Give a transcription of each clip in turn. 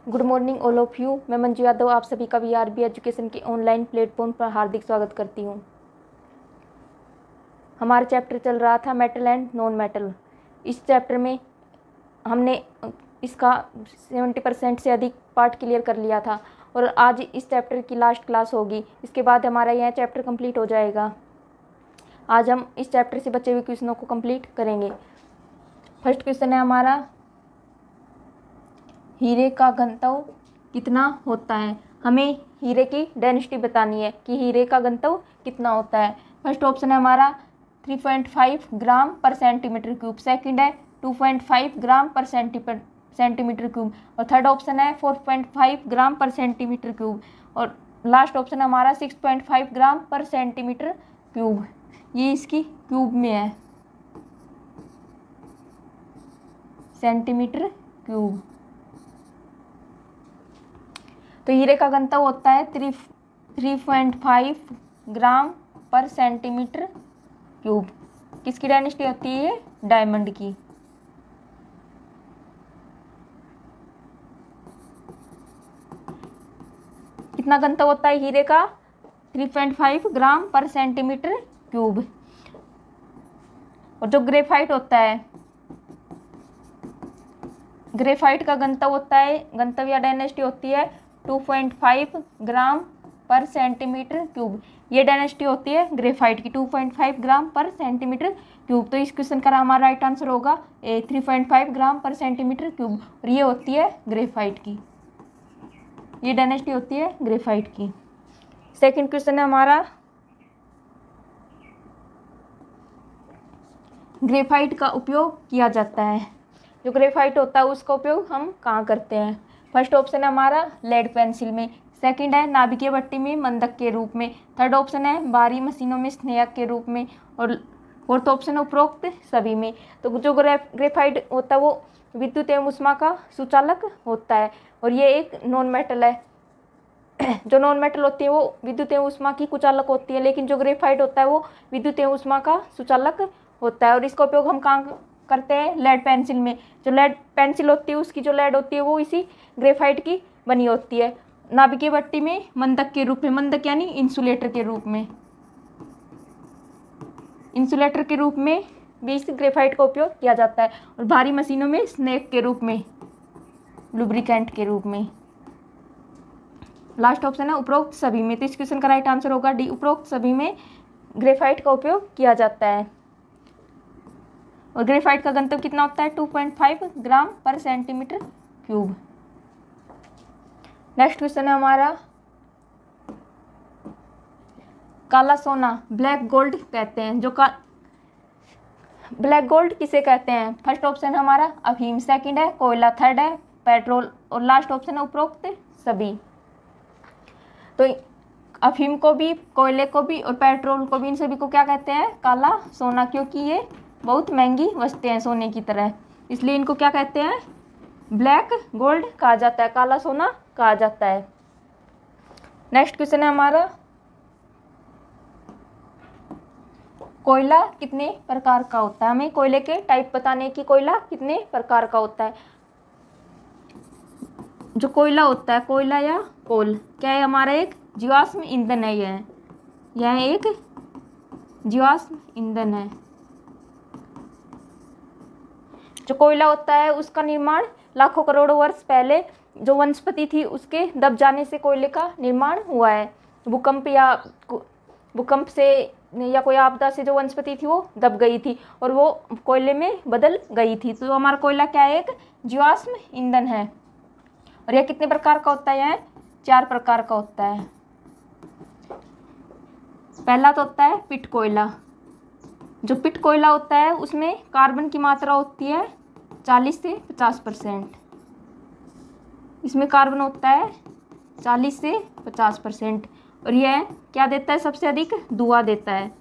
Good morning all of you. मैं मंजू यादव आप सभी का VRB एजुकेशन के ऑनलाइन प्लेटफॉर्म पर हार्दिक स्वागत करती हूँ। हमारा चैप्टर चल रहा था मेटल एंड नॉन मेटल। इस चैप्टर में हमने इसका 70% से अधिक पार्ट क्लियर कर लिया था और आज इस चैप्टर की लास्ट क्लास होगी। इसके बाद हमारा यह चैप्टर कंप्लीट हो जाएगा। आज हम इस चैप्टर से बचे हुए क्वेश्चनों को कंप्लीट करेंगे। फर्स्ट क्वेश्चन है हमारा, हीरे का घनत्व कितना होता है। हमें हीरे की डेंसिटी बतानी है कि हीरे का घनत्व कितना होता है। फर्स्ट ऑप्शन है हमारा 3.5 ग्राम पर सेंटीमीटर क्यूब, सेकंड है 2.5 ग्राम पर सेंटीमीटर क्यूब और थर्ड ऑप्शन है 4.5 ग्राम पर सेंटीमीटर क्यूब और लास्ट ऑप्शन हमारा 6.5 ग्राम पर सेंटीमीटर क्यूब। ये इसकी क्यूब में है, सेंटीमीटर क्यूब। तो हीरे का घनत्व होता है 3.5 ग्राम पर सेंटीमीटर क्यूब। किसकी डेंसिटी होती है? डायमंड की। कितना घनत्व होता है हीरे का? 3.5 ग्राम पर सेंटीमीटर क्यूब। और जो ग्रेफाइट होता है, ग्रेफाइट का घनत्व होता है, घनत्व या डेंसिटी होती है 2.5 ग्राम पर सेंटीमीटर क्यूब। ये डेंसिटी होती है ग्रेफाइट की 2.5 ग्राम पर सेंटीमीटर क्यूब। तो इस क्वेश्चन का हमारा राइट आंसर होगा 3.5 ग्राम पर सेंटीमीटर क्यूब और ये होती है ग्रेफाइट की, ये डेंसिटी होती है ग्रेफाइट की। सेकंड क्वेश्चन है हमारा, ग्रेफाइट का उपयोग किया जाता है। जो ग्रेफाइट होता है उसका उपयोग हम कहाँ करते हैं? फर्स्ट ऑप्शन है हमारा लेड पेंसिल में, सेकंड है नाभिकीय भट्टी में मंदक के रूप में, थर्ड ऑप्शन है भारी मशीनों में स्नेहक के रूप में और फोर्थ ऑप्शन है उपरोक्त सभी में। तो जो ग्रेफाइट होता है वो विद्युत एवं ऊष्मा का सुचालक होता है और ये एक नॉन मेटल है। जो नॉन मेटल होती है वो विद्युत एवं ऊष्मा की कुचालक होती है, लेकिन जो ग्रेफाइट होता है वो विद्युत एवं ऊष्मा का सुचालक होता है और इसका उपयोग हम कहाँ करते हैं? लेड पेंसिल में। जो लेड पेंसिल होती है उसकी जो लेड होती है वो इसी ग्रेफाइट की बनी होती है। नाभिकीय भट्टी में मंदक के रूप में, मंदक यानी इंसुलेटर के रूप में, इंसुलेटर के रूप में भी इस ग्रेफाइट का उपयोग किया जाता है और भारी मशीनों में स्नेक के रूप में, लुब्रिकेंट के रूप में। लास्ट ऑप्शन है उपरोक्त सभी में। तो इस क्वेश्चन का राइट आंसर होगा डी, उपरोक्त सभी में ग्रेफाइट का उपयोग किया जाता है। और ग्रेफाइट का घनत्व कितना होता है? 2.5 ग्राम पर सेंटीमीटर क्यूब। नेक्स्ट क्वेश्चन है हमारा, काला सोना ब्लैक गोल्ड कहते हैं। जो ब्लैक गोल्ड किसे कहते हैं? फर्स्ट ऑप्शन है हमारा अफीम, सेकंड है कोयला, थर्ड है पेट्रोल और लास्ट ऑप्शन है उपरोक्त सभी। तो अफीम को भी, कोयले को भी और पेट्रोल को भी, इन सभी को क्या कहते हैं? काला सोना, क्योंकि ये बहुत महंगी वस्तुएं हैं सोने की तरह, इसलिए इनको क्या कहते हैं? ब्लैक गोल्ड कहा जाता है, काला सोना कहा जाता है। नेक्स्ट क्वेश्चन है हमारा, कोयला कितने प्रकार का होता है? हमें कोयले के टाइप बताने की, कोयला कितने प्रकार का होता है। जो कोयला होता है, कोयला या कोल, क्या है? हमारा एक जीवाश्म ईंधन है। यह एक जीवाश्म ईंधन है। जो कोयला होता है उसका निर्माण लाखों करोड़ों वर्ष पहले जो वनस्पति थी उसके दब जाने से कोयले का निर्माण हुआ है। भूकंप से या कोई आपदा से जो वनस्पति थी वो दब गई थी और वो कोयले में बदल गई थी। तो हमारा कोयला क्या है? एक जीवाश्म ईंधन है। और यह कितने प्रकार का होता है? यह 4 प्रकार का होता है। पहला तो होता है पिट कोयला। जो पिट कोयला होता है उसमें कार्बन की मात्रा होती है 40 से 50%। इसमें कार्बन होता है 40 से 50% और यह क्या देता है? सबसे अधिक धुआं देता है।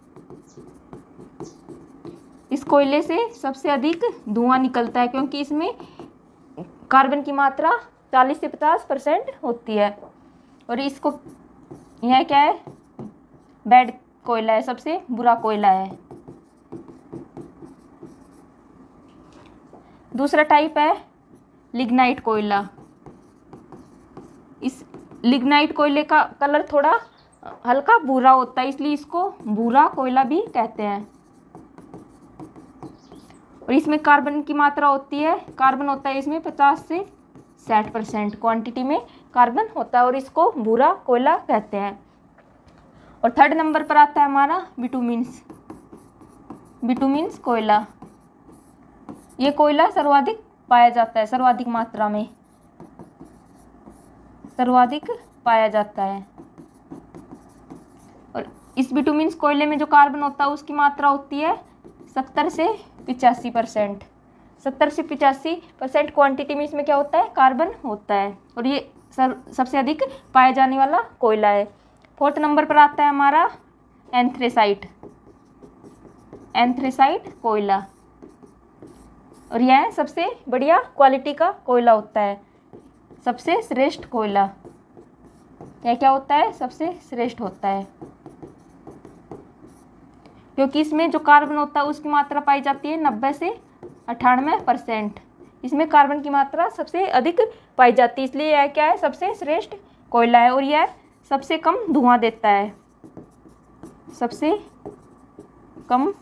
इस कोयले से सबसे अधिक धुआं निकलता है क्योंकि इसमें कार्बन की मात्रा 40 से 50% होती है। और इसको, यह क्या है? बैड कोयला है, सबसे बुरा कोयला है। दूसरा टाइप है लिग्नाइट कोयला। लिग्नाइट कोयले का कलर थोड़ा हल्का भूरा होता है, इसलिए इसको भूरा कोयला भी कहते हैं। और इसमें कार्बन की मात्रा होती है, कार्बन होता है इसमें 50 से 60% क्वांटिटी में कार्बन होता है, और इसको भूरा कोयला कहते हैं। और थर्ड नंबर पर आता है हमारा बिटुमिन्स। बिटुमिन्स कोयला, ये कोयला सर्वाधिक पाया जाता है, सर्वाधिक मात्रा में सर्वाधिक पाया जाता है। और इस बिटुमिन्स कोयले में जो कार्बन होता है उसकी मात्रा होती है 70 से 85%। 70 से 85% क्वांटिटी में इसमें क्या होता है, कार्बन होता है, और ये सबसे अधिक पाया जाने वाला कोयला है। फोर्थ नंबर पर आता है हमारा एंथ्रेसाइट। एंथ्रेसाइट कोयला, और यह सबसे बढ़िया क्वालिटी का कोयला होता है, सबसे श्रेष्ठ कोयला। यह क्या होता है, सबसे श्रेष्ठ होता है, क्योंकि इसमें जो कार्बन होता है उसकी मात्रा पाई जाती है 90 से 98%। इसमें कार्बन की मात्रा सबसे अधिक पाई जाती है, इसलिए यह क्या है, सबसे श्रेष्ठ कोयला है। और यह सबसे कम धुआं देता है, सबसे कम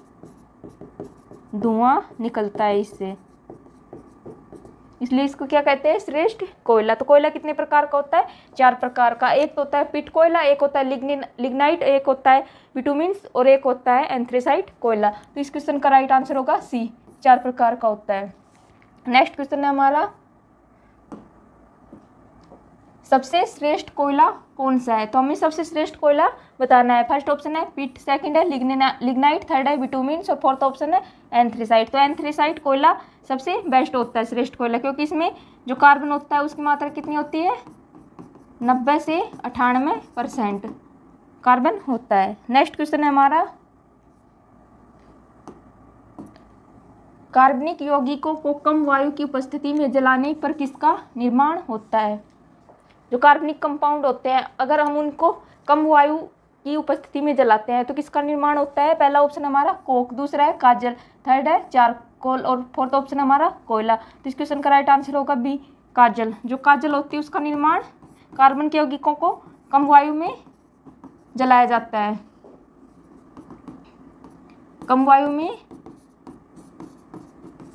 धुआं निकलता है इससे, इसलिए इसको क्या कहते हैं, श्रेष्ठ कोयला। तो कोयला कितने प्रकार का होता है, 4 प्रकार का। एक तो होता है पिट कोयला, एक होता है लिग्नाइट, एक होता है बिटुमिन्स, और एक होता है एंथ्रेसाइट कोयला। तो इस क्वेश्चन का राइट आंसर होगा सी, 4 प्रकार का होता है। नेक्स्ट क्वेश्चन है हमारा, सबसे श्रेष्ठ कोयला कौन सा है। तो हमें सबसे श्रेष्ठ कोयला बताना है। फर्स्ट ऑप्शन है पिट, सेकंड है लिग्नाइट, थर्ड है बिटुमिन्स, और फोर्थ ऑप्शन है एंथ्रेसाइट। तो एंथ्रेसाइट कोयला सबसे बेस्ट होता है, श्रेष्ठ कोयला, क्योंकि इसमें जो कार्बन होता है उसकी मात्रा कितनी होती है, 90 से 98% कार्बन होता है। नेक्स्ट क्वेश्चन है हमारा, कार्बनिक यौगिकों को कम वायु की उपस्थिति में जलाने पर किसका निर्माण होता है। जो कार्बनिक कंपाउंड होते हैं, अगर हम उनको कम वायु की उपस्थिति में जलाते हैं तो किसका निर्माण होता है। पहला ऑप्शन हमारा कोक, दूसरा है काजल, थर्ड है चारकोल, और फोर्थ ऑप्शन हमारा कोयला। तो इस क्वेश्चन का राइट आंसर होगा बी, काजल। जो काजल होती है उसका निर्माण कार्बन के यौगिकों को कम वायु में जलाया जाता है, कम वायु में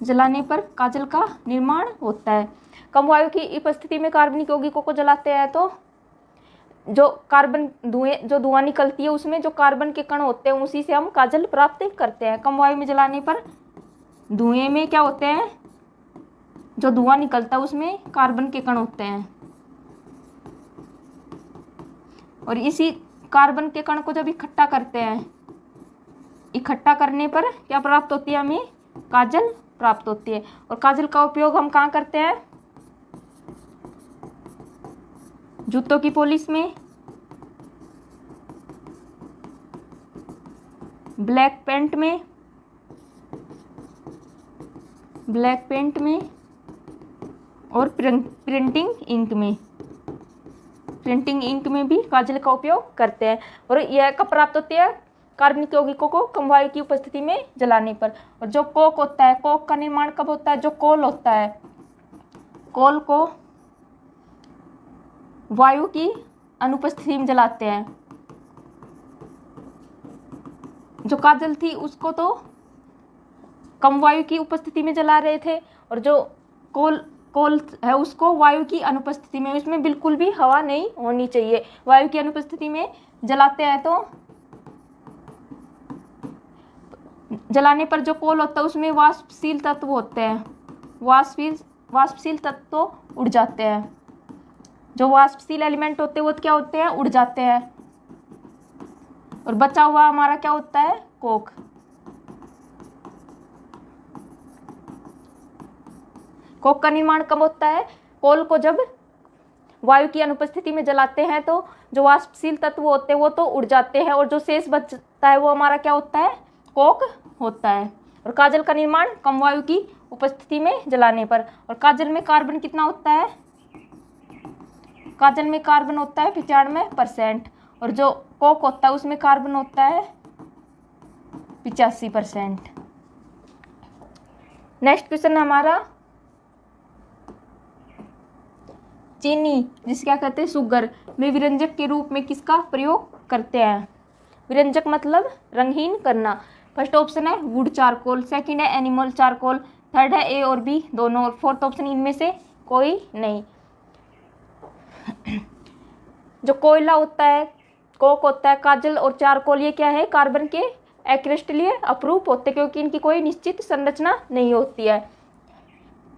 जलाने पर काजल का निर्माण होता है। कम वायु की उपस्थिति में कार्बनिक यौगिकों को जलाते हैं तो जो कार्बन धुआं निकलती है उसमें जो कार्बन के कण होते हैं उसी से हम काजल प्राप्त करते हैं। कम वायु में जलाने पर धुएं में क्या होते हैं, जो धुआं निकलता है उसमें कार्बन के कण होते हैं, और इसी कार्बन के कण को जब इकट्ठा करते हैं, इकट्ठा करने पर क्या प्राप्त होती है, हमें काजल प्राप्त होती है। और काजल का उपयोग हम कहाँ करते हैं, जूतों की पॉलिश में, ब्लैक पेंट में, और प्रिंटिंग इंक में, प्रिंटिंग इंक में भी काजल का उपयोग करते हैं। और यह कब प्राप्त होती है, कार्बनिक यौगिकों को कम वायु की उपस्थिति में जलाने पर। और जो कोक होता है, कोक का निर्माण कब होता है, जो कोल होता है, कोल को वायु की अनुपस्थिति में जलाते हैं। जो काजल थी उसको तो कम वायु की उपस्थिति में जला रहे थे, और जो कोल है उसको वायु की अनुपस्थिति में, उसमें बिल्कुल भी हवा नहीं होनी चाहिए। वायु की अनुपस्थिति में जलाते हैं तो जलाने पर जो कोल होता है उसमें वाष्पशील तत्व होते हैं, वाष्पशील तत्व तो उड़ जाते हैं। जो वाष्पशील एलिमेंट होते हैं वो क्या होते हैं, उड़ जाते हैं, और बचा हुआ हमारा क्या होता है, कोक। कोक का निर्माण कब होता है, कोल को जब वायु की अनुपस्थिति में जलाते हैं तो जो वाष्पशील तत्व होते हैं वो तो उड़ जाते हैं, और जो शेष बचता है वो हमारा क्या होता है, कोक होता है। और काजल का निर्माण कम वायु की उपस्थिति में जलाने पर। और काजल में कार्बन कितना होता है, काजल में कार्बन होता है 95%, और जो कोक होता है उसमें कार्बन होता है 85%। नेक्स्ट क्वेश्चन है हमारा, चीनी जिसे क्या कहते हैं शुगर में विरंजक के रूप में किसका प्रयोग करते हैं? विरंजक मतलब रंगहीन करना। फर्स्ट ऑप्शन है वुड चारकोल, सेकंड है एनिमल चारकोल, थर्ड है ए और बी दोनों, और फोर्थ ऑप्शन इनमें से कोई नहीं। जो कोयला होता है, कोक होता है, काजल और चारकोल ये क्या है? कार्बन के एक्रिस्टलीय अपरूप होते हैं क्योंकि इनकी कोई निश्चित संरचना नहीं होती है।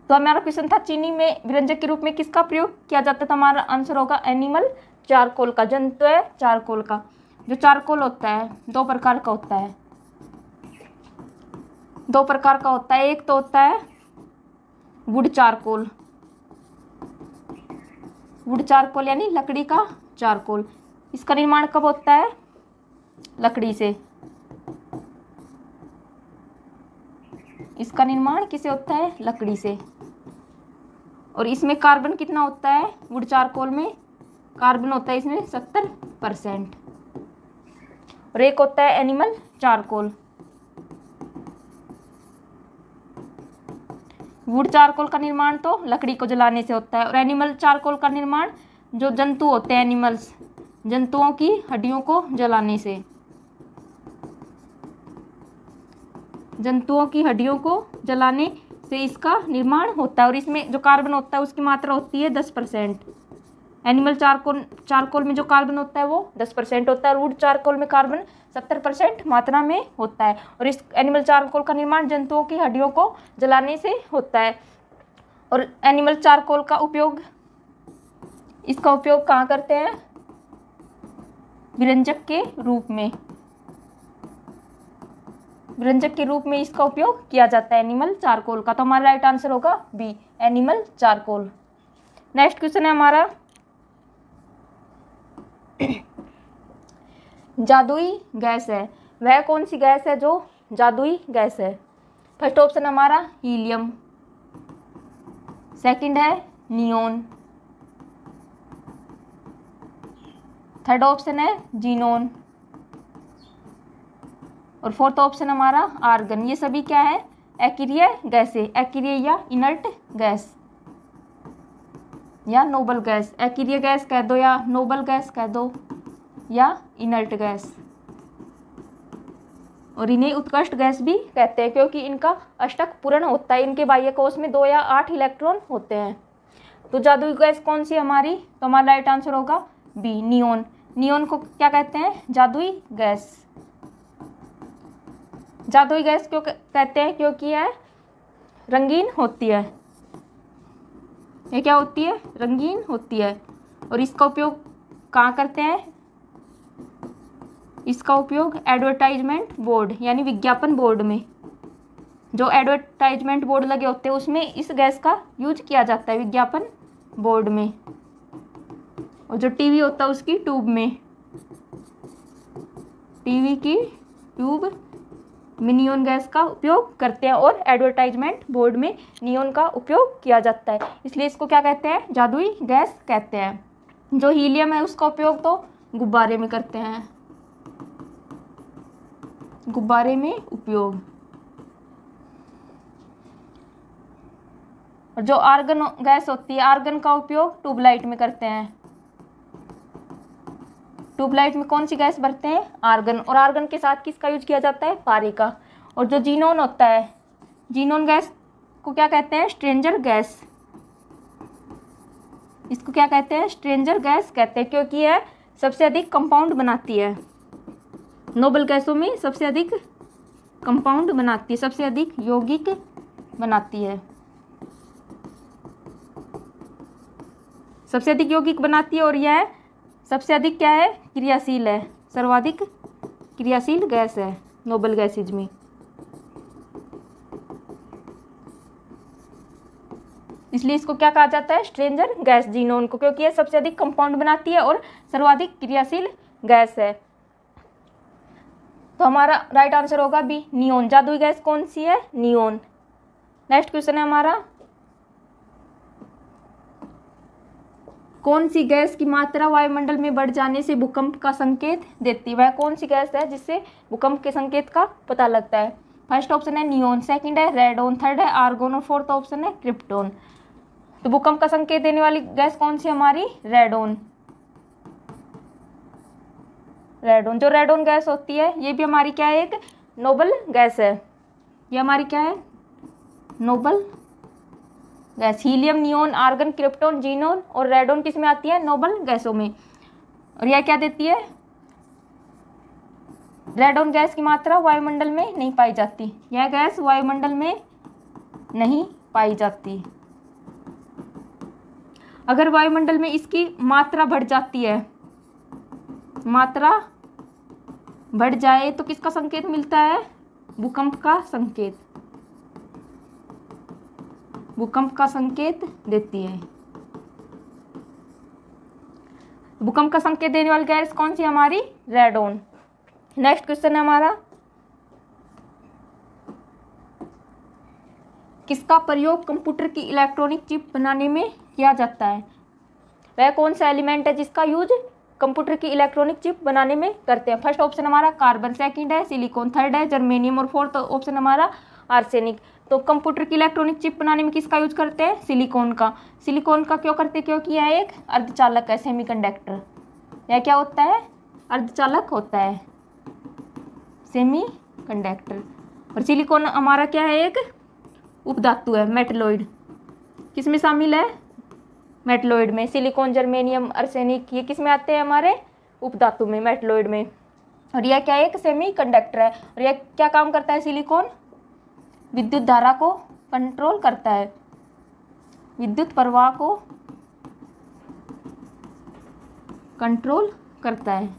तो हमारा क्वेश्चन था चीनी में विरंजक के रूप में किसका प्रयोग किया जाता है? तो हमारा आंसर होगा एनिमल चारकोल का, जंतु है चारकोल का। जो चारकोल होता है दो प्रकार का होता है, दो प्रकार का होता है। एक तो होता है वुड चारकोल, वुड चारकोल यानी लकड़ी का चारकोल। इसका निर्माण कब होता है? लकड़ी से। इसका निर्माण किसे होता है? लकड़ी से। और इसमें कार्बन कितना होता है? वुड चारकोल में कार्बन होता है इसमें 70%। और एक होता है एनिमल चारकोल। वुड चारकोल का निर्माण तो लकड़ी को जलाने से होता है, और एनिमल चारकोल का निर्माण जो जंतु होते हैं एनिमल्स, जंतुओं की हड्डियों को जलाने से, जंतुओं की हड्डियों को जलाने से इसका निर्माण होता है। और इसमें जो कार्बन होता है उसकी मात्रा होती है 10%। एनिमल चारकोल में जो कार्बन होता है वो 10% होता है, और वुड चारकोल में कार्बन 70% मात्रा में होता है। और इस एनिमल चारकोल का निर्माण जंतुओं की हड्डियों को जलाने से होता है। और एनिमल चारकोल का उपयोग, इसका उपयोग कहाँ करते हैं? विरंजक के रूप में, विरंजक के रूप में इसका उपयोग किया जाता है एनिमल चारकोल का। तो हमारा राइट आंसर होगा B, animal charcoal. Next question है हमारा जादुई गैस है, वह कौन सी गैस है जो जादुई गैस है? फर्स्ट ऑप्शन हमारा हीलियम, सेकंड है नियोन, थर्ड ऑप्शन है जीनोन, और फोर्थ ऑप्शन हमारा आर्गन। ये सभी क्या है? अक्रिय गैसें, अक्रिय या इनर्ट गैस या नोबल गैस। अक्रिय गैस कह दो या नोबल गैस कह दो या इनर्ट गैस। और इन्हें उत्कृष्ट गैस भी कहते हैं क्योंकि इनका अष्टक पूर्ण होता है, इनके बाह्य कोश में 2 या 8 इलेक्ट्रॉन होते हैं। तो जादुई गैस कौन सी हमारी? तो हमारा राइट आंसर होगा बी, नियोन। नियोन को क्या कहते हैं? जादुई गैस। जादुई गैस क्यों कहते हैं? क्योंकि यह रंगीन होती है। ये क्या होती है? रंगीन होती है। और इसका उपयोग कहाँ करते हैं? इसका उपयोग एडवर्टाइजमेंट बोर्ड यानी विज्ञापन बोर्ड में, जो एडवर्टाइजमेंट बोर्ड लगे होते हैं उसमें इस गैस का यूज किया जाता है, विज्ञापन बोर्ड में। और जो टीवी होता है उसकी ट्यूब में, टीवी की ट्यूब में नियोन गैस का उपयोग करते हैं, और एडवर्टाइजमेंट बोर्ड में नियोन का उपयोग किया जाता है, इसलिए इसको क्या कहते हैं? जादुई गैस कहते हैं। जो हीलियम है उसका उपयोग तो गुब्बारे में करते हैं, गुब्बारे में उपयोग। और जो आर्गन गैस होती है, आर्गन का उपयोग ट्यूबलाइट में करते हैं। ट्यूबलाइट में कौन सी गैस भरते हैं? आर्गन। और आर्गन के साथ किसका यूज किया जाता है? पारे का। और जो जीनोन होता है, जीनोन गैस को क्या कहते हैं? Stranger gas. इसको क्या कहते हैं? स्ट्रेंजर गैस कहते हैं क्योंकि यह सबसे अधिक कंपाउंड बनाती है, नोबल गैसों में सबसे अधिक कंपाउंड बनाती है, सबसे अधिक यौगिक बनाती है, सबसे अधिक यौगिक बनाती है। और यह सबसे अधिक क्या है? क्रियाशील है, सर्वाधिक क्रियाशील गैस है नोबल गैसेज में। इसलिए इसको क्या कहा जाता है? स्ट्रेंजर गैस, जीनोन को, क्योंकि यह सबसे अधिक कंपाउंड बनाती है और सर्वाधिक क्रियाशील गैस है। तो हमारा राइट आंसर होगा बी, नियोन। जादुई गैस कौन सी है? नियोन। नेक्स्ट क्वेश्चन है हमारा, कौन सी गैस की मात्रा वायुमंडल में बढ़ जाने से भूकंप का संकेत देती है? वह कौन सी गैस है जिससे भूकंप के संकेत का पता लगता है? फर्स्ट ऑप्शन है नियोन, सेकंड है रेडोन, थर्ड है आर्गोन और फोर्थ ऑप्शन है क्रिप्टोन। तो भूकंप का संकेत देने वाली गैस कौन सी हमारी? रेडोन। रेडोन, जो रेडोन गैस होती है ये भी हमारी क्या है? एक नोबल गैस है। ये हमारी क्या है? Noble gas. Helium, neon, argon, krypton, xenon और रेडोन किस में आती है? नोबल गैसों में। और यह क्या देती है? रेडोन गैस की मात्रा वायुमंडल में नहीं पाई जाती। यह गैस वायुमंडल में नहीं पाई जाती। अगर वायुमंडल में इसकी मात्रा बढ़ जाती है, मात्रा बढ़ जाए तो किसका संकेत मिलता है? भूकंप का संकेत। भूकंप का संकेत देती है। भूकंप का संकेत देने वाली गैस कौन सी हमारी? रेडोन। नेक्स्ट क्वेश्चन है हमारा, किसका प्रयोग कंप्यूटर की इलेक्ट्रॉनिक चिप बनाने में किया जाता है? वह कौन सा एलिमेंट है जिसका यूज कंप्यूटर की इलेक्ट्रॉनिक चिप बनाने में करते हैं? फर्स्ट ऑप्शन हमारा कार्बन, सेकंड है सिलिकॉन, थर्ड है जर्मेनियम और फोर्थ ऑप्शन हमारा आर्सेनिक। तो कंप्यूटर की इलेक्ट्रॉनिक चिप बनाने में किसका यूज करते हैं? सिलिकॉन का। सिलिकॉन का क्यों करते हैं? क्योंकि यह एक अर्धचालक है, सेमीकंडक्टर। यह क्या होता है? अर्धचालक होता है, सेमीकंडक्टर। और सिलिकॉन हमारा क्या है? एक उपधातु है, मेटलॉइड। किस में शामिल है? मेटलॉइड में। सिलिकॉन, जर्मेनियम, आर्सेनिक ये किस में आते हैं? हमारे उपधातु में, मेटलॉइड में। और यह क्या है? एक सेमीकंडक्टर है। और यह क्या काम करता है? सिलिकॉन विद्युत धारा को कंट्रोल करता है, विद्युत प्रवाह को कंट्रोल करता है।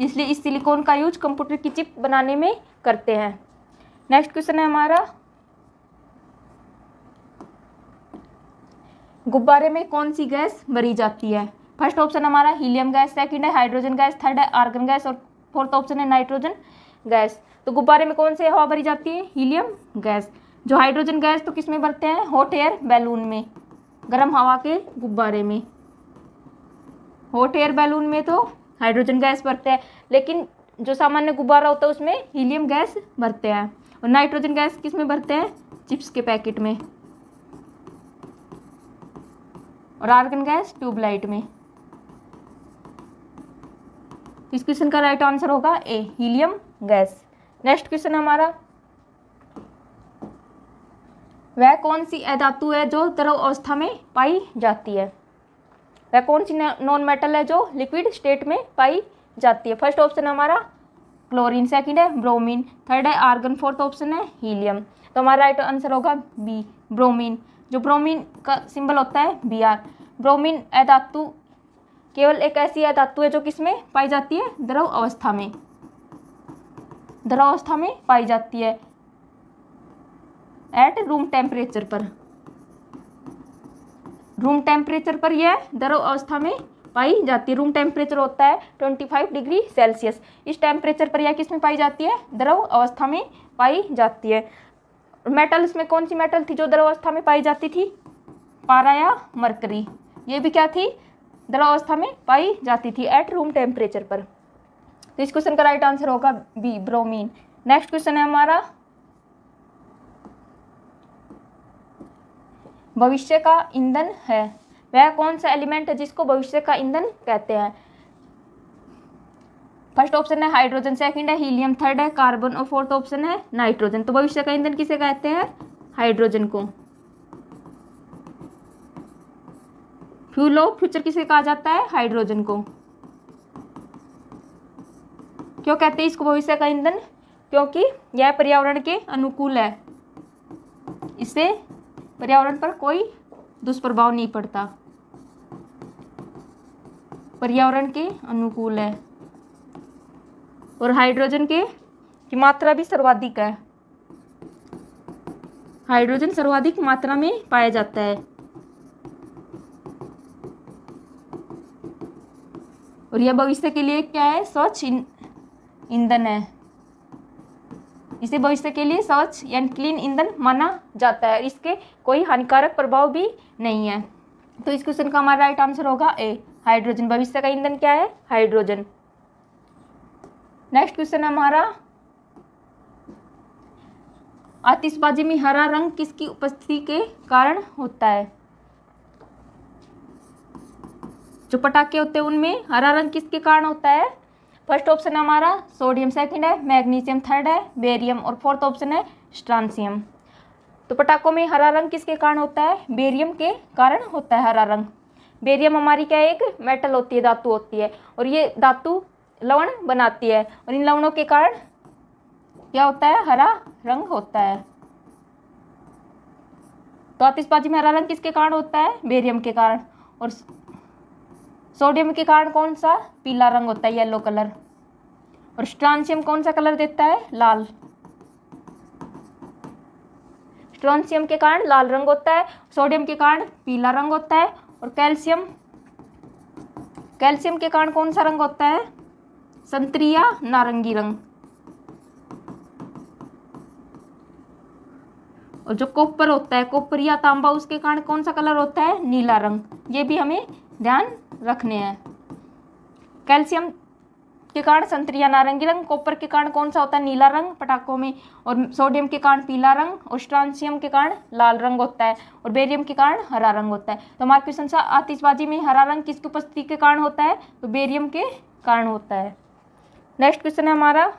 इसलिए इस सिलिकॉन का यूज कंप्यूटर की चिप बनाने में करते हैं। नेक्स्ट क्वेश्चन है हमारा, गुब्बारे में कौन सी गैस भरी जाती है? फर्स्ट ऑप्शन हमारा हीलियम गैस, सेकंड है हाइड्रोजन गैस, थर्ड है आर्गन गैस और फोर्थ ऑप्शन है नाइट्रोजन गैस। तो गुब्बारे में कौन सी हवा भरी जाती है? Helium gas. जो हाइड्रोजन गैस तो किस में भरते हैं? हॉट एयर बैलून में, गर्म हवा के गुब्बारे में। हॉट एयर बैलून में तो हाइड्रोजन गैस भरते हैं, लेकिन जो सामान्य गुब्बारा होता है उसमें हीलियम गैस भरते हैं। और नाइट्रोजन गैस किस में भरते हैं? चिप्स के पैकेट में। और आर्गन गैस ट्यूबलाइट में। इस क्वेश्चन का राइट आंसर होगा ए, हीलियम गैस। नेक्स्ट क्वेश्चन हमारा, वह कौन सी अधातु है जो द्रव अवस्था में पाई जाती है? वह कौन सी नॉन मेटल है जो लिक्विड स्टेट में पाई जाती है? फर्स्ट ऑप्शन हमारा क्लोरीन, सेकंड है ब्रोमीन, थर्ड है आर्गन, फोर्थ ऑप्शन है हीलियम। तो हमारा राइट आंसर होगा बी, ब्रोमीन। जो ब्रोमीन का सिंबल होता है Br। ब्रोमीन अधातु केवल एक ऐसी अधातु है जो किसमें पाई जाती है? द्रव अवस्था में। द्रव अवस्था में पाई जाती है एट रूम टेम्परेचर पर। रूम टेम्परेचर पर यह द्रव अवस्था में पाई जाती है। रूम टेम्परेचर होता है 25 डिग्री सेल्सियस। इस टेम्परेचर पर यह किस में पाई जाती है? द्रव अवस्था में पाई जाती है। मेटल्स में कौन सी मेटल थी जो द्रव अवस्था में पाई जाती थी? पारा या मरकरी। ये भी क्या थी? द्रव अवस्था में पाई जाती थी एट रूम टेम्परेचर पर। तो इस क्वेश्चन का राइट आंसर होगा बी, ब्रोमीन। नेक्स्ट क्वेश्चन है हमारा, भविष्य का ईंधन है वह कौन सा एलिमेंट है जिसको भविष्य का ईंधन कहते हैं? फर्स्ट ऑप्शन है हाइड्रोजन, सेकंड है हीलियम, थर्ड है कार्बन और फोर्थ ऑप्शन है नाइट्रोजन। तो भविष्य का ईंधन किसे कहते हैं? हाइड्रोजन को। फ्यूल ऑफ फ्यूचर किसे कहा जाता है? हाइड्रोजन को। क्यों कहते हैं इसको भविष्य का ईंधन? क्योंकि यह पर्यावरण के अनुकूल है, इससे पर्यावरण पर कोई दुष्प्रभाव नहीं पड़ता, पर्यावरण के अनुकूल है। और हाइड्रोजन की मात्रा भी सर्वाधिक है, हाइड्रोजन सर्वाधिक मात्रा में पाया जाता है। और यह भविष्य के लिए क्या है? स्वच्छ ईंधन है। इसे भविष्य के लिए स्वच्छ यानी क्लीन ईंधन माना जाता है। इसके कोई हानिकारक प्रभाव भी नहीं है। तो इस क्वेश्चन का हमारा राइट आंसर होगा ए, हाइड्रोजन। भविष्य का ईंधन क्या है? हाइड्रोजन। नेक्स्ट क्वेश्चन हमारा, आतिशबाजी में हरा रंग किसकी उपस्थिति के कारण होता है? जो पटाखे होते हैं उनमें हरा रंग किसके कारण होता है? फर्स्ट ऑप्शन है हमारा सोडियम, सेकंड है मैग्नीशियम, थर्ड है बेरियम और फोर्थ ऑप्शन है स्ट्रांसियम। तो पटाखों में हरा रंग किसके कारण होता है? बेरियम के कारण होता है हरा रंग। बेरियम हमारी क्या है? एक मेटल होती है, धातु होती है, और ये धातु लवण बनाती है, और इन लवणों के कारण क्या होता है? हरा रंग होता है। तो आतिशबाजी में हरा रंग किसके कारण होता है? बेरियम के कारण। और सोडियम के कारण कौन सा? पीला रंग होता है, येलो कलर। और स्ट्रांसियम कौन सा कलर देता है? लाल। स्ट्रोंशियम के कारण लाल रंग होता है, सोडियम के कारण पीला रंग होता है, और कैल्शियम के कारण कौन सा रंग होता है? संतरी या नारंगी रंग। और जो कॉपर होता है, कॉपर या तांबा, उसके कारण कौन सा कलर होता है? नीला रंग। ये भी हमें ध्यान रखने हैं। कैल्शियम के कारण संतरी या नारंगी रंग, कॉपर के कारण कौन सा होता है? नीला रंग पटाखों में, और सोडियम के कारण पीला रंग, और स्ट्रांसियम के कारण लाल रंग होता है, और बेरियम के कारण हरा रंग होता है। तो हमारा क्वेश्चन था आतिशबाजी में हरा रंग किसकी उपस्थिति के कारण होता है? तो बेरियम के कारण होता है। नेक्स्ट क्वेश्चन है हमारा,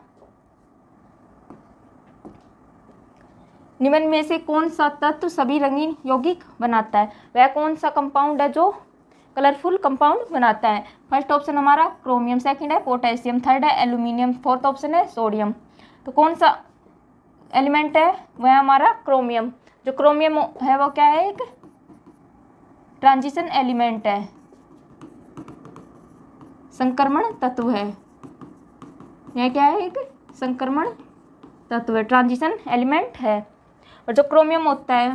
निम्न में से कौन सा तत्व सभी रंगीन यौगिक बनाता है? वह कौन सा कंपाउंड है जो कलरफुल कंपाउंड बनाता है? फर्स्ट ऑप्शन हमारा क्रोमियम, सेकंड है पोटेशियम, थर्ड है एल्यूमिनियम, फोर्थ ऑप्शन है सोडियम। तो कौन सा एलिमेंट है? वह हमारा क्रोमियम। जो क्रोमियम है वो क्या है? एक ट्रांजिशन एलिमेंट है, संक्रमण तत्व है। यह क्या है? एक संक्रमण तत्व है, ट्रांजिशन एलिमेंट है। और जो क्रोमियम होता है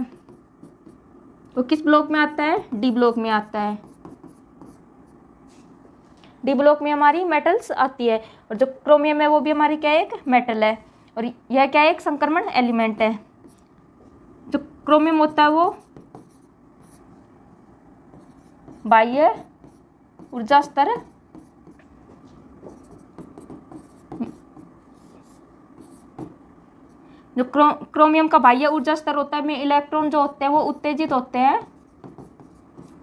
वो किस ब्लॉक में आता है? डी ब्लॉक में आता है। डी ब्लॉक में हमारी मेटल्स आती है, और जो क्रोमियम है वो भी हमारी क्या है? एक मेटल है, और यह क्या है? एक संक्रमण एलिमेंट है। जो क्रोमियम होता है वो बाह्य ऊर्जा स्तर जो क्रोमियम का बाह्य ऊर्जा स्तर होता है में इलेक्ट्रॉन जो होते हैं वो उत्तेजित होते हैं,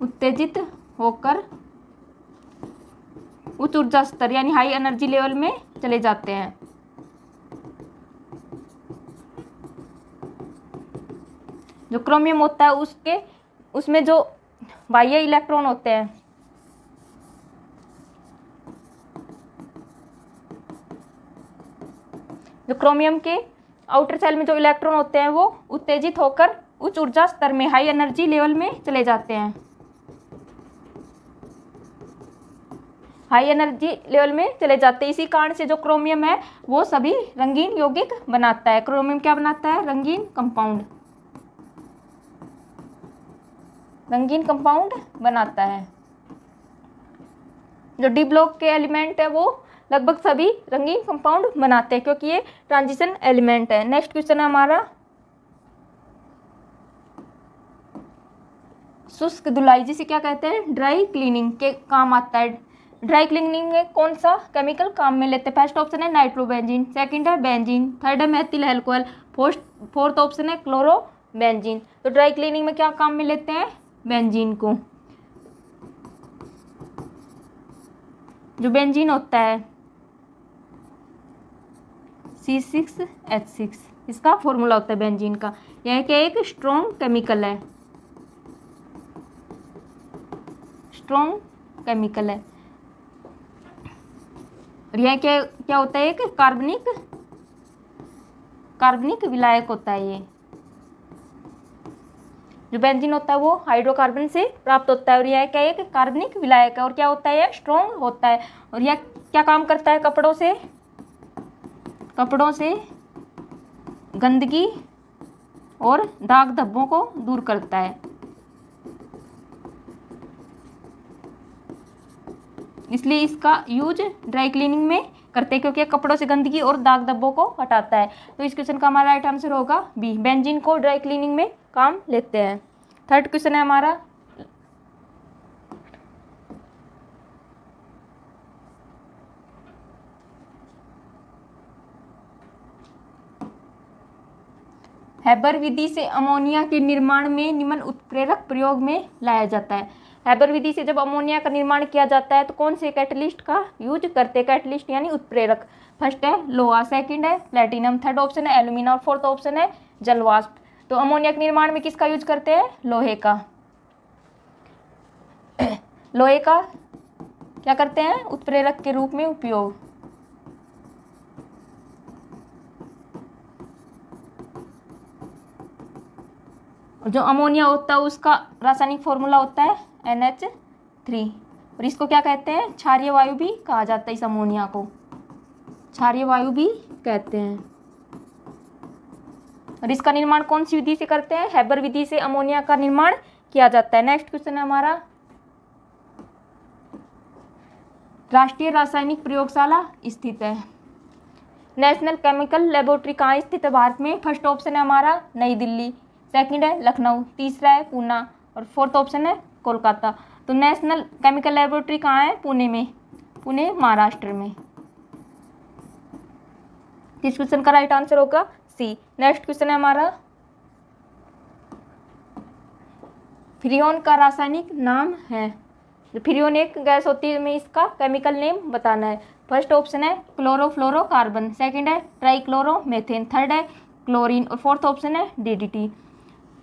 उत्तेजित होकर उच्च ऊर्जा स्तर यानी हाई एनर्जी लेवल में चले जाते हैं। जो क्रोमियम होता है उसमें जो बाह्य इलेक्ट्रॉन होते हैं, जो क्रोमियम के आउटर सेल में जो इलेक्ट्रॉन होते हैं वो उत्तेजित होकर उच्च ऊर्जा स्तर में हाई एनर्जी लेवल में चले जाते हैं, हाई एनर्जी लेवल में चले जाते हैं। इसी कारण से जो क्रोमियम है वो सभी रंगीन यौगिक बनाता है। क्रोमियम क्या बनाता है? रंगीन कंपाउंड, रंगीन कंपाउंड बनाता है। जो डी ब्लॉक के एलिमेंट है वो लगभग सभी रंगीन कंपाउंड बनाते हैं क्योंकि ये ट्रांजिशन एलिमेंट है। नेक्स्ट क्वेश्चन है हमारा, शुष्क धुलाई जिसे क्या कहते हैं? ड्राई क्लीनिंग के काम आता है। ड्राई क्लीनिंग में कौन सा केमिकल काम में लेते हैं? फर्स्ट ऑप्शन है नाइट्रोबेंजीन, सेकंड है बेंजीन, थर्ड है मेथिल अल्कोहल, फोर्थ ऑप्शन है क्लोरोबेंजीन। तो ड्राई क्लीनिंग में क्या काम में लेते हैं? बेंजीन को। जो बेंजीन होता है C6H6, इसका फॉर्मूला होता है बेंजीन का। यह क्या एक स्ट्रॉन्ग केमिकल है, स्ट्रॉन्ग केमिकल है। और यह क्या होता है? एक कार्बनिक विलायक होता है। ये जो बेंजीन होता है वो हाइड्रोकार्बन से प्राप्त होता है, और यह क्या है? एक कार्बनिक विलायक है। और क्या होता है? यह स्ट्रॉन्ग होता है। और यह क्या काम करता है? कपड़ों से गंदगी और दाग धब्बों को दूर करता है। इसलिए इसका यूज ड्राई क्लीनिंग में करते हैं क्योंकि कपड़ों से गंदगी और दाग धब्बों को हटाता है। तो इस क्वेश्चन का हमारा राइट आंसर होगा बी, बेंजीन को ड्राई क्लीनिंग में काम लेते हैं। थर्ड क्वेश्चन है हमारा, हैबर विधि से अमोनिया के निर्माण में निम्न उत्प्रेरक प्रयोग में लाया जाता है। हैबर विधि से जब अमोनिया का निर्माण किया जाता है तो कौन से कैटलिस्ट का यूज करते हैं? कैटलिस्ट यानी उत्प्रेरक। फर्स्ट है लोहा, सेकंड है प्लेटिनम, थर्ड ऑप्शन है एल्यूमिना और फोर्थ ऑप्शन है जलवाष्प। तो अमोनिया के निर्माण में किसका यूज करते हैं? लोहे का। लोहे का क्या करते हैं? उत्प्रेरक के रूप में उपयोग। जो अमोनिया होता है उसका रासायनिक फॉर्मूला होता है NH3 और इसको क्या कहते हैं? क्षारीय वायु भी कहा जाता है। इस अमोनिया को क्षारीय वायु भी कहते हैं। और इसका निर्माण कौन सी विधि से करते हैं? हैबर विधि से अमोनिया का निर्माण किया जाता है। नेक्स्ट क्वेश्चन है हमारा, राष्ट्रीय रासायनिक प्रयोगशाला स्थित है। नेशनल केमिकल लेबोरेटरी कहाँ स्थित है भारत में? फर्स्ट ऑप्शन है हमारा नई दिल्ली, सेकंड है लखनऊ, तीसरा है पूना और फोर्थ ऑप्शन है कोलकाता। तो नेशनल केमिकल लेबोरेटरी कहाँ है? पुणे में, पुणे महाराष्ट्र में। इस क्वेश्चन का राइट आंसर होगा सी। नेक्स्ट क्वेश्चन है हमारा, फ्रियोन का रासायनिक नाम है। फ्रियोन एक गैस होती है, हमें इसका केमिकल नेम बताना है। फर्स्ट ऑप्शन है क्लोरोफ्लोरोकार्बन, सेकंड है ट्राइक्लोरोमेथेन, थर्ड है क्लोरीन और फोर्थ ऑप्शन है DDT।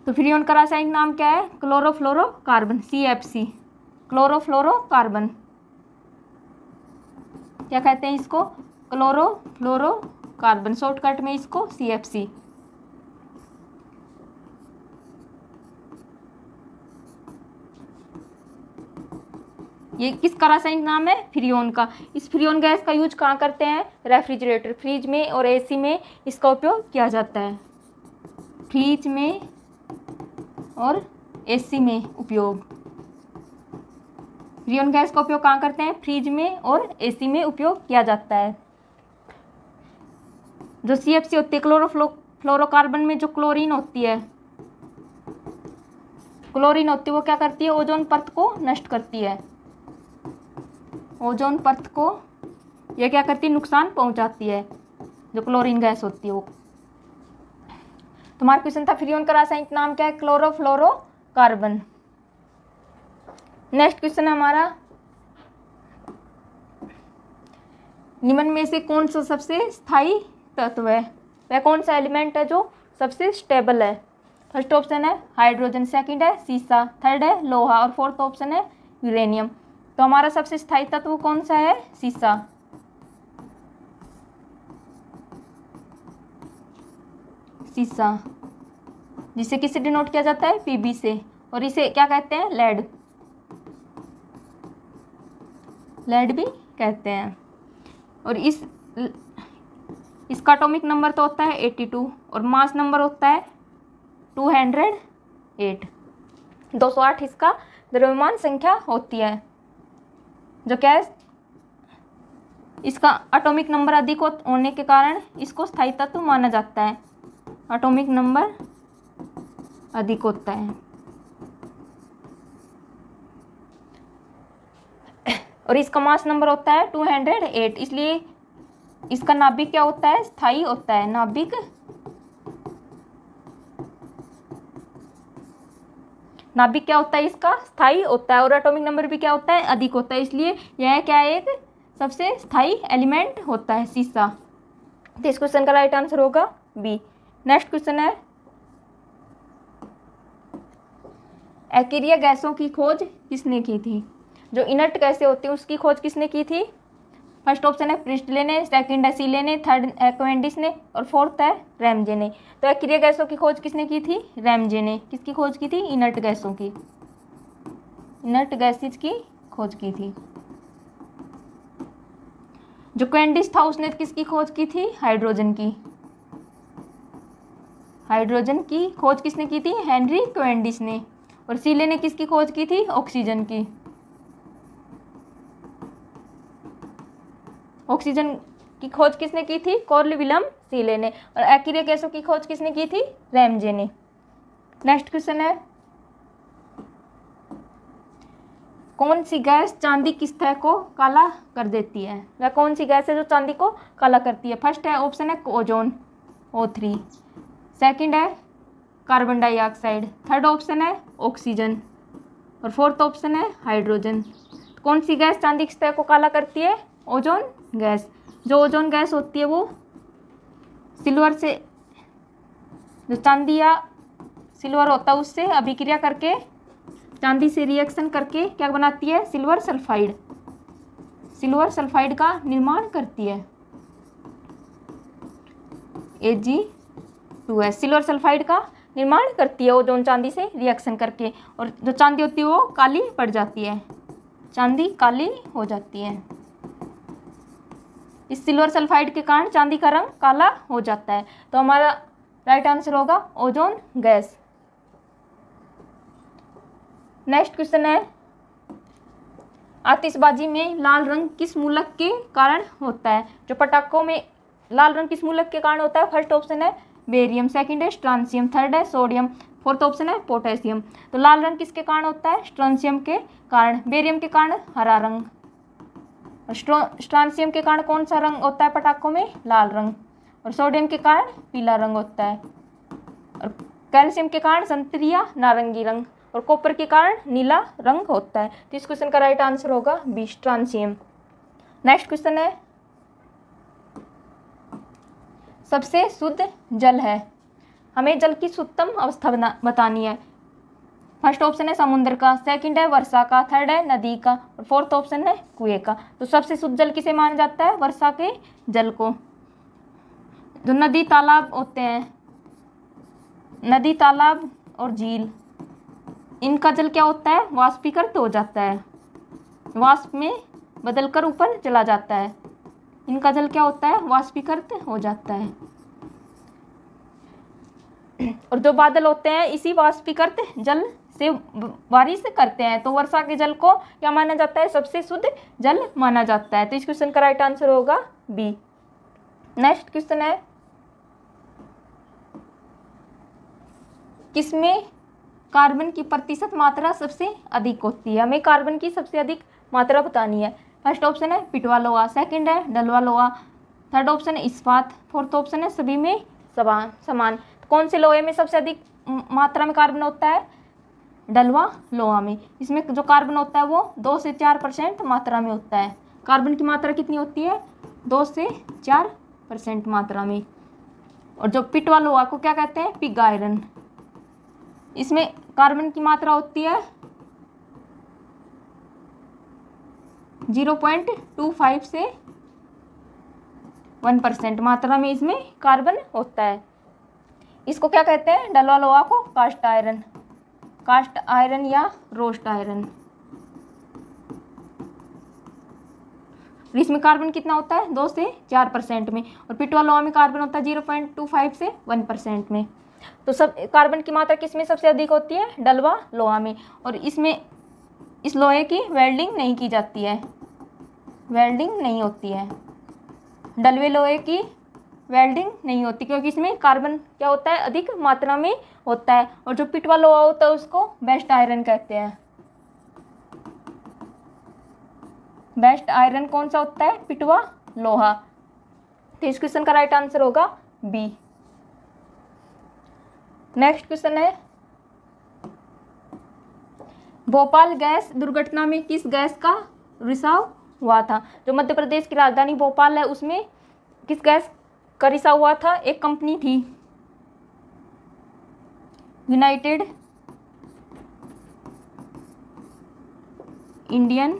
तो फ्रियोन का रासायनिक नाम क्या है? Chlorofluorocarbon, CFC, chlorofluorocarbon. क्या कहते हैं इसको? क्लोरोफ्लोरोकार्बन, शॉर्टकट में इसको CFC। ये किसका रासायनिक नाम है? फ्रियोन का। इस फ्रियोन गैस का यूज कहाँ करते हैं? रेफ्रिजरेटर, फ्रिज में और AC में इसका उपयोग किया जाता है। फ्रिज में और AC में उपयोग। फ्रियोन गैस का उपयोग कहाँ करते हैं? फ्रिज में और AC में उपयोग किया जाता है। जो CFC होती है क्लोरोफ्लोरोकार्बन में जो क्लोरीन होती है, वो क्या करती है? ओजोन परत को नष्ट करती है। ओजोन परत को यह क्या करती है? नुकसान पहुंचाती है, जो क्लोरीन गैस होती है वो। तुम्हारा क्वेश्चन था फ्रियोन का रासायनिक नाम क्या है? क्लोरोफ्लोरोकार्बन। नेक्स्ट क्वेश्चन है हमारा, निम्न में से कौन सा सबसे स्थायी तत्व है? वह कौन सा एलिमेंट है जो सबसे स्टेबल है? फर्स्ट ऑप्शन है हाइड्रोजन, सेकंड है सीसा, थर्ड है लोहा और फोर्थ ऑप्शन है यूरेनियम। तो हमारा सबसे स्थायी तत्व कौन सा है? सीसा। सीसा, जिसे किससे डिनोट किया जाता है? Pb से। और इसे क्या कहते हैं? लेड, लेड भी कहते हैं। और इसका एटॉमिक नंबर तो होता है 82 और मास नंबर होता है 208। 208 इसका द्रव्यमान संख्या होती है, जो क्या है? इसका एटॉमिक नंबर अधिक होने के कारण इसको स्थायी तत्व माना जाता है। एटॉमिक नंबर अधिक होता है। और इसका मास नंबर होता है 208, इसलिए इसका नाभिक क्या होता है? स्थायी होता है। नाभिक क्या होता है? इसका स्थायी होता है। और एटॉमिक नंबर भी क्या होता है? अधिक होता है, इसलिए यह क्या है? एक सबसे स्थायी एलिमेंट होता है सीसा। तो इस क्वेश्चन का राइट आंसर होगा बी। नेक्स्ट क्वेश्चन है, एक्रिय गैसों की खोज किसने की थी? जो इनर्ट गैसें होती हैं उसकी खोज किसने की थी? फर्स्ट ऑप्शन है प्रिस्टले ने, सेकंड है सीले ने, थर्ड है कैवेंडिश ने और फोर्थ है रैमजे ने। तो एक्रिय गैसों की खोज किसने की थी? रैमजे ने। किसकी खोज की थी? इनर्ट गैसों की, इनर्ट गैसेज की खोज की थी। जो कैवेंडिश था उसने किसकी खोज की थी? हाइड्रोजन की। हाइड्रोजन की खोज किसने की थी? हेनरी कैवेंडिश ने। और सीले ने किसकी खोज की थी? ऑक्सीजन की। ऑक्सीजन की खोज किसने की थी? कार्ल विलियम सीले ने। और एक्रिय गैसों की खोज किसने की थी? रैमजे ने। नेक्स्ट क्वेश्चन है, कौन सी गैस चांदी की सतह को काला कर देती है? वह कौन सी गैस है जो चांदी को काला करती है? फर्स्ट है ऑप्शन है ओजोन O3, सेकंड है कार्बन डाइऑक्साइड, थर्ड ऑप्शन है ऑक्सीजन और फोर्थ ऑप्शन है हाइड्रोजन। कौन सी गैस चांदी की सतह को काला करती है? Ozone gas. जो ओजोन गैस होती है वो सिल्वर से, जो चांदी या सिल्वर होता है उससे अभिक्रिया करके, चांदी से रिएक्शन करके क्या बनाती है? Silver sulphide. सिल्वर सल्फाइड का निर्माण करती है, Ag2S। सिल्वर सल्फाइड का निर्माण करती है ओजोन चांदी से रिएक्शन करके, और जो चांदी होती है वो काली पड़ जाती है, चांदी काली हो जाती है। इस सिल्वर सल्फाइड के कारण चांदी का रंग काला हो जाता है। तो हमारा राइट आंसर होगा ओजोन गैस। नेक्स्ट क्वेश्चन है, आतिशबाजी में लाल रंग किस मूलक के कारण होता है? जो पटाखों में लाल रंग किस मूलक के कारण होता है? फर्स्ट ऑप्शन है बेरियम, सेकंड है स्ट्रांसियम, थर्ड है सोडियम, फोर्थ ऑप्शन है पोटेशियम। तो लाल रंग किसके कारण होता है? स्ट्रांसियम के कारण। बेरियम के कारण हरा रंग, और स्ट्रांसियम के कारण कौन सा रंग होता है पटाखों में? लाल रंग। और सोडियम के कारण पीला रंग होता है, और कैल्शियम के कारण संतरी या नारंगी रंग, और कॉपर के कारण नीला रंग होता है। तो इस क्वेश्चन का राइट आंसर होगा बी, स्ट्रांसियम। नेक्स्ट क्वेश्चन है, सबसे शुद्ध जल है, हमें जल की शुद्धतम अवस्था बतानी है। फर्स्ट ऑप्शन है समुद्र का, सेकंड है वर्षा का, थर्ड है नदी का, और फोर्थ ऑप्शन है कुएं का। तो सबसे शुद्ध जल किसे माना जाता है? वर्षा के जल को। जो नदी तालाब होते हैं, नदी तालाब और झील, इनका जल क्या होता है? वाष्पीकृत हो जाता है, वाष्प में बदलकर ऊपर चला जाता है। इनका जल क्या होता है? वाष्पीकृत हो जाता है। और जो बादल होते हैं इसी वाष्पीकृत जल से बारिश करते हैं। तो वर्षा के जल को क्या माना जाता है? सबसे शुद्ध जल माना जाता है। तो इस क्वेश्चन का राइट आंसर होगा बी। नेक्स्ट क्वेश्चन है, किसमें कार्बन की प्रतिशत मात्रा सबसे अधिक होती है? हमें कार्बन की सबसे अधिक मात्रा बतानी है। फर्स्ट ऑप्शन है पिटवा लोहा, सेकंड है डलवा लोहा, थर्ड ऑप्शन है इस्पात, फोर्थ ऑप्शन है सभी में समान। तो कौन से लोहे में सबसे अधिक मात्रा में कार्बन होता है? डलवा लोहा में। इसमें जो कार्बन होता है वो 2 से 4% मात्रा में होता है। कार्बन की मात्रा कितनी होती है? 2 से 4% मात्रा में। और जो पिटवा लोहा को क्या कहते हैं? Pig iron. इसमें कार्बन की मात्रा होती है 0.25 से 1% मात्रा में इसमें कार्बन होता है। इसको क्या कहते हैं? डलवा लोहा को कास्ट आयरन, कास्ट आयरन या रोस्ट आयरन। इसमें कार्बन कितना होता है? 2 से 4% में। और पिटवा लोहा में कार्बन होता है 0.25 से 1% में। तो सब कार्बन की मात्रा किसमें सबसे अधिक होती है? डलवा लोहा में। और इसमें इस लोहे की वेल्डिंग नहीं की जाती है, वेल्डिंग नहीं होती है। डलवे लोहे की वेल्डिंग नहीं होती क्योंकि इसमें कार्बन क्या होता है? अधिक मात्रा में होता है। और जो पिटवा लोहा होता है उसको बेस्ट आयरन कहते हैं। बेस्ट आयरन कौन सा होता है? पिटवा लोहा। तो इस क्वेश्चन का राइट आंसर होगा बी। नेक्स्ट क्वेश्चन है, भोपाल गैस दुर्घटना में किस गैस का रिसाव हुआ था? जो मध्य प्रदेश की राजधानी भोपाल है उसमें किस गैस का रिसाव हुआ था? एक कंपनी थी United Indian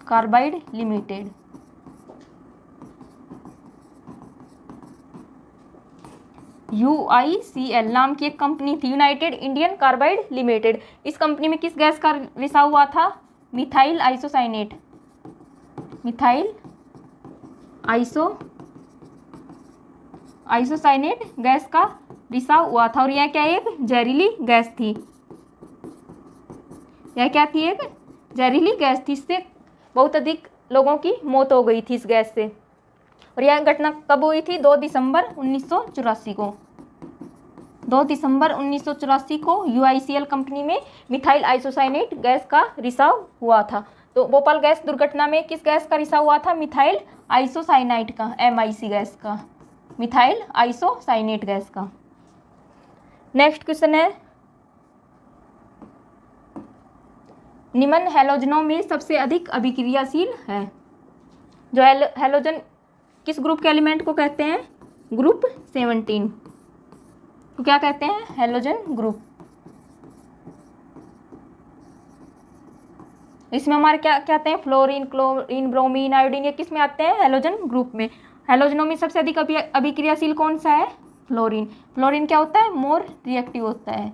carbide limited. UICL नाम की एक कंपनी थी, यूनाइटेड इंडियन कार्बाइड लिमिटेड। इस कंपनी में किस गैस का रिसाव हुआ था? Methyl isocyanate, methyl isocyanate gas का रिसाव हुआ था। और यह क्या एक जहरीली गैस थी, यह क्या थी? एक जहरीली गैस थी। इससे बहुत अधिक लोगों की मौत हो गई थी इस गैस से। और यह घटना कब हुई थी? 2 दिसंबर 1984 को। 2 दिसंबर 1984 को UICL कंपनी में मिथाइल आइसोसाइनेट गैस का रिसाव हुआ था। तो भोपाल गैस दुर्घटना में किस गैस का रिसाव हुआ था? मिथाइल आइसोसाइनाइट का, MIC गैस का, मिथाइल आइसोसाइनेट गैस का। नेक्स्ट क्वेश्चन है, निम्न हैलोजनों में सबसे अधिक अभिक्रियाशील है। जो हैलोजन किस ग्रुप के एलिमेंट को कहते हैं? ग्रुप 17 को क्या कहते हैं? Halogen group. इसमें हमारे क्या क्या आते हैं? फ्लोरीन, क्लोरीन, ब्रोमीन, आयोडीन, ये किस में आते हैं? हैलोजन ग्रुप में। हैलोजनों में सबसे अधिक अभिक्रियाशील कौन सा है? फ्लोरीन। फ्लोरीन क्या होता है? मोर रिएक्टिव होता है,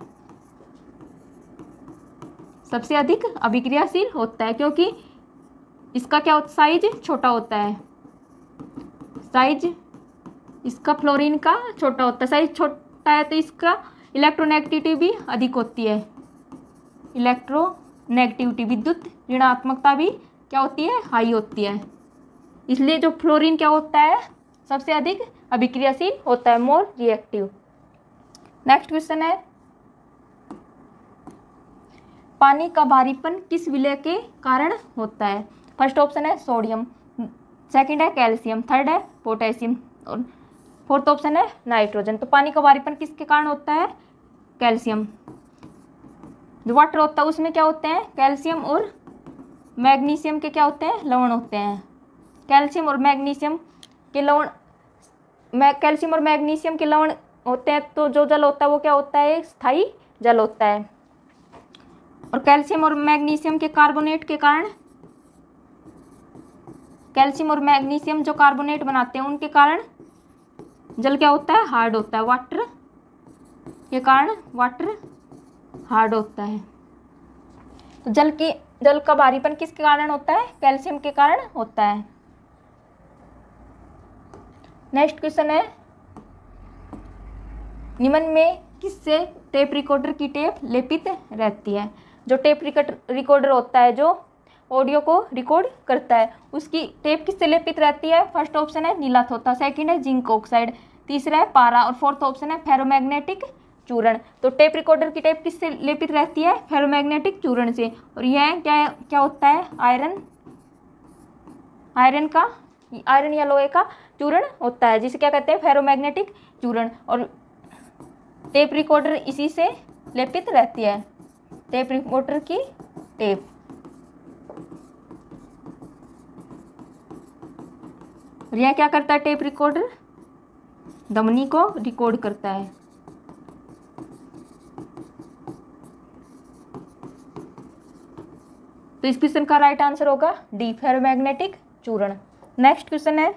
सबसे अधिक अभिक्रियाशील होता है, क्योंकि इसका क्या होता है? साइज छोटा होता है। साइज इसका फ्लोरीन का छोटा होता है, साइज छोटा है तो इसका इलेक्ट्रोनेगेटिविटी भी अधिक होती है। इलेक्ट्रोनेगेटिविटी, विद्युत ऋणात्मकता भी क्या होती है? हाई होती है। इसलिए जो फ्लोरीन क्या होता है? सबसे अधिक अभिक्रियाशील होता है, मोर रिएक्टिव। नेक्स्ट क्वेश्चन है, पानी का भारीपन किस विलय के कारण होता है? फर्स्ट ऑप्शन है सोडियम, सेकंड है कैल्शियम, थर्ड है पोटेशियम और फोर्थ ऑप्शन है नाइट्रोजन। तो पानी का भारीपन किसके कारण होता है? कैल्शियम। जो वाटर होता है उसमें क्या होते हैं? कैल्शियम और मैग्नीशियम के क्या होते हैं? लवण होते हैं। कैल्शियम और मैग्नीशियम के लवण, कैल्शियम और मैग्नीशियम के लवण होते हैं, तो जो जल होता है वो क्या होता है? स्थायी जल होता है। और कैल्शियम और मैग्नीशियम के कार्बोनेट के कारण, कैल्शियम और मैग्नीशियम जो कार्बोनेट बनाते हैं उनके कारण जल क्या होता है? हार्ड होता है। वाटर के कारण वाटर हार्ड होता है। तो जल का भारीपन किसके कारण होता है? कैल्शियम के कारण होता है। नेक्स्ट क्वेश्चन है, निम्न में किससे टेप रिकॉर्डर की टेप लेपित रहती है? जो टेप रिकॉर्डर होता है जो ऑडियो को रिकॉर्ड करता है, उसकी टेप किससे लेपित रहती है? फर्स्ट ऑप्शन है नीला थोथा, सेकंड है जिंक ऑक्साइड, तीसरा है पारा और फोर्थ ऑप्शन है फेरोमैग्नेटिक चूर्ण। तो टेप रिकॉर्डर की टेप किससे लेपित रहती है? फेरोमैग्नेटिक चूर्ण से। और यह क्या होता है? आयरन या लोहे का चूर्ण होता है, जिसे क्या कहते हैं? फेरोमैग्नेटिक चूर्ण। और टेप रिकॉर्डर इसी से लेपित रहती है, टेप रिकॉर्डर की टेप। और यह क्या करता है? टेप रिकॉर्डर ध्वनि को रिकॉर्ड करता है। तो इस क्वेश्चन का राइट आंसर होगा डी, फेरोमैग्नेटिक चूर्ण। नेक्स्ट क्वेश्चन है,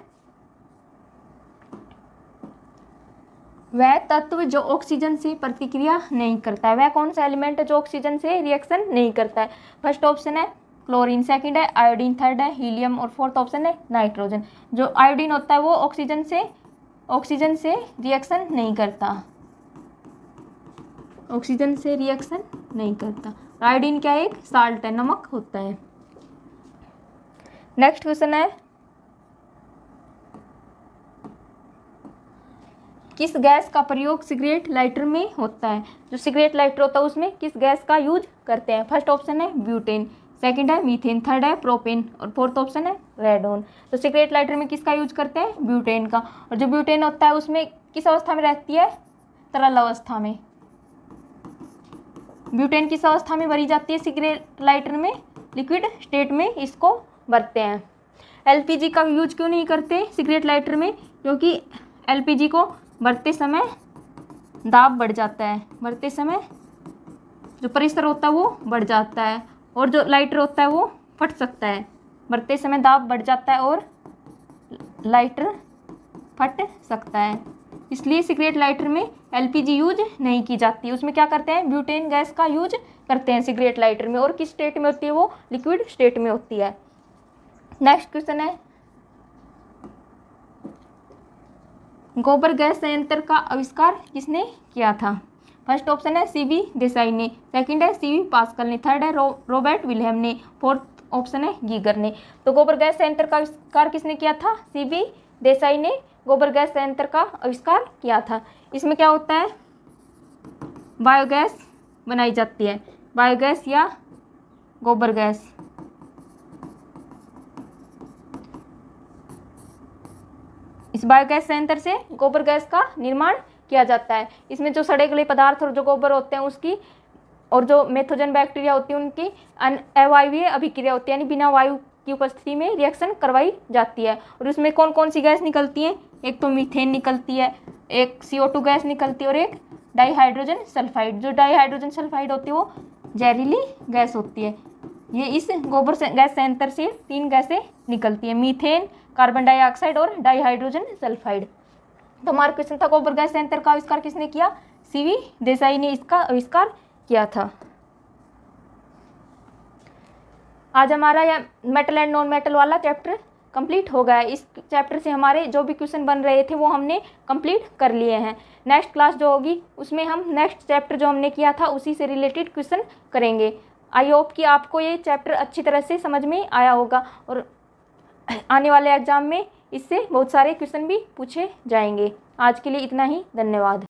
वह तत्व जो ऑक्सीजन से प्रतिक्रिया नहीं करता है, वह कौन सा एलिमेंट है जो ऑक्सीजन से रिएक्शन नहीं करता है? फर्स्ट ऑप्शन है क्लोरीन, सेकंड है आयोडीन, थर्ड है हीलियम और फोर्थ ऑप्शन है नाइट्रोजन। जो आयोडीन होता है वो ऑक्सीजन से रिएक्शन नहीं करता, ऑक्सीजन से रिएक्शन नहीं करता। आयोडीन क्या है? एक साल्ट है, नमक होता है। नेक्स्ट क्वेश्चन है, किस गैस का प्रयोग सिगरेट लाइटर में होता है? जो सिगरेट लाइटर होता है उसमें किस गैस का यूज करते हैं? फर्स्ट ऑप्शन है ब्यूटेन, सेकंड है मीथेन, थर्ड है प्रोपेन और फोर्थ ऑप्शन है रेडोन। तो सिगरेट लाइटर में किसका यूज करते हैं? ब्यूटेन का। और जो ब्यूटेन होता है उसमें किस अवस्था में रहती है? तरल अवस्था में। ब्यूटेन किस अवस्था में भरी जाती है? सिगरेट लाइटर में लिक्विड स्टेट में इसको भरते हैं। एलपीजी का यूज क्यों नहीं करते सिगरेट लाइटर में? क्योंकि एलपीजी को भरते समय दाब बढ़ जाता है, भरते समय जो प्रेशर होता है वो बढ़ जाता है और जो लाइटर होता है वो फट सकता है। भरते समय दाब बढ़ जाता है और लाइटर फट सकता है, इसलिए सिगरेट लाइटर में एलपीजी यूज नहीं की जाती। उसमें क्या करते हैं? ब्यूटेन गैस का यूज करते हैं सिगरेट लाइटर में। और किस स्टेट में होती है? वो लिक्विड स्टेट में होती है। नेक्स्ट क्वेश्चन है, गोबर गैस संयंत्र का आविष्कार किसने किया था? फर्स्ट ऑप्शन है सीवी देसाई ने, सेकंड है सीवी पास्कल ने, थर्ड है रॉबर्ट विलियम ने, फोर्थ ऑप्शन है गीगर ने। तो गोबर गैस संयंत्र का आविष्कार किसने किया था? सीवी देसाई ने गोबर गैस संयंत्र का आविष्कार किया था। इसमें क्या होता है? बायोगैस बनाई जाती है, बायोगैस या गोबर गैस। इस बायोगैस संयंत्र से गोबर गैस का निर्माण किया जाता है। इसमें जो सड़े गले पदार्थ और जो गोबर होते हैं उसकी और जो मेथोजन बैक्टीरिया होती है उनकी अवायवीय अभिक्रिया होती है, यानी बिना वायु की उपस्थिति में रिएक्शन करवाई जाती है। और उसमें कौन कौन सी गैस निकलती है? एक तो मीथेन निकलती है, एक CO2 गैस निकलती है और एक डाईहाइड्रोजन सल्फाइड। जो डाईहाइड्रोजन सल्फाइड होती है वो जहरीली गैस होती है। ये इस गोबर गैस संयंत्र से 3 गैसें निकलती है, मीथेन, कार्बन डाइऑक्साइड और डाईहाइड्रोजन सल्फाइड। तो हमारा क्वेश्चन था गोबर गैस संयंत्र का आविष्कार किसने किया? CV देसाई ने इसका आविष्कार किया था। आज हमारा यह मेटल एंड नॉन मेटल वाला चैप्टर कंप्लीट हो गया है। इस चैप्टर से हमारे जो भी क्वेश्चन बन रहे थे वो हमने कंप्लीट कर लिए हैं। नेक्स्ट क्लास जो होगी उसमें हम नेक्स्ट चैप्टर जो हमने किया था उसी से रिलेटेड क्वेश्चन करेंगे। आई होप कि आपको ये चैप्टर अच्छी तरह से समझ में आया होगा और आने वाले एग्जाम में इससे बहुत सारे क्वेश्चन भी पूछे जाएंगे। आज के लिए इतना ही, धन्यवाद।